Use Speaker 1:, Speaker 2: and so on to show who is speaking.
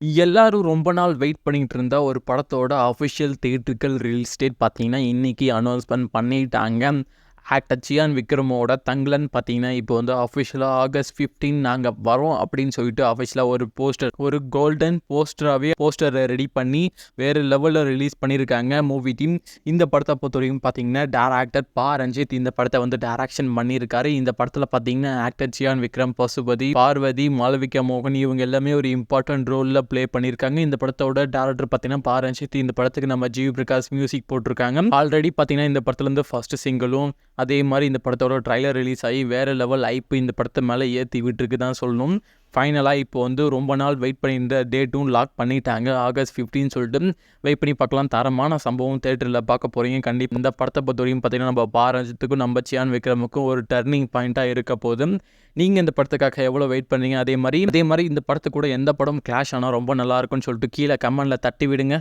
Speaker 1: எல்லாரும் ரொம்ப நாள் வெயிட் பண்ணிட்டு இருந்த ஒரு படத்தோட அஃபிஷியல் தியேட்ரிக்கல் ரிலீஸ் டேட் பார்த்தீங்கன்னா, இன்னைக்கு அனௌன்ஸ்மென்ட் பண்ணிட்டாங்க. ஆக்டர் சியான் விக்ரமோட தங்கலன் பார்த்தீங்கன்னா, இப்போ வந்து அஃபிஷியலா ஆகஸ்ட் 15 நாங்க வரோம் அப்படின்னு சொல்லிட்டு அஃபிஷியலா ஒரு கோல்டன் போஸ்டரை ரெடி பண்ணி வேறு லெவலில் ரிலீஸ் பண்ணியிருக்காங்க மூவி டீம். இந்த படத்தை பொறுத்தவரைக்கும் பார்த்தீங்கன்னா, டேரக்டர் பா ரஞ்சித் இந்த படத்தை வந்து டைரக்ஷன் பண்ணியிருக்காரு. இந்த படத்தில் பார்த்தீங்கன்னா, ஆக்டர் சியான் விக்ரம், பசுபதி, பார்வதி, மாளவிகா மோகன் இவங்க எல்லாமே ஒரு இம்பார்ட்டன்ட் ரோலில் ப்ளே பண்ணியிருக்காங்க. இந்த படத்தோட டேரக்டர் பார்த்தீங்கன்னா பா ரஞ்சித். இந்த படத்துக்கு நம்ம ஜிவி பிரகாஷ் மியூசிக் போட்டிருக்காங்க. ஆல்ரெடி பார்த்தீங்கன்னா இந்த படத்துலேருந்து ஃபர்ஸ்ட் சிங்கிளும் அதே மாதிரி இந்த படத்தோட ட்ரைலர் ரிலீஸ் ஆகி வேறு லெவல் ஐப்பு இந்த படத்தை மேலே ஏற்றி விட்டுருக்கு தான் சொல்லணும். ஃபைனலாக இப்போ வந்து ரொம்ப நாள் வெயிட் பண்ணியிருந்த டேட்டும் லாக் பண்ணிட்டாங்க. ஆகஸ்ட் 15 சொல்லிட்டு வெயிட் பண்ணி பார்க்கலாம். தரமான சம்பவம் தேட்டரில் பார்க்க போகிறீங்க. கண்டிப்பாக இந்த படத்தை பொறுத்த வரைக்கும் பார்த்தீங்கன்னா, நம்ம பாரஞ்சித்துக்கும் நம்ம சியான் விக்ரமுக்கும் ஒரு டர்னிங் பாயிண்ட்டாக இருக்க போது. நீங்கள் இந்த படத்துக்காக எவ்வளோ வெயிட் பண்ணீங்க? அதே மாதிரி இந்த படத்து கூட எந்த படம் கிளாஷ் ஆனால் ரொம்ப நல்லா இருக்கும்னு சொல்லிட்டு கீழே கமெண்டில் தட்டி விடுங்க.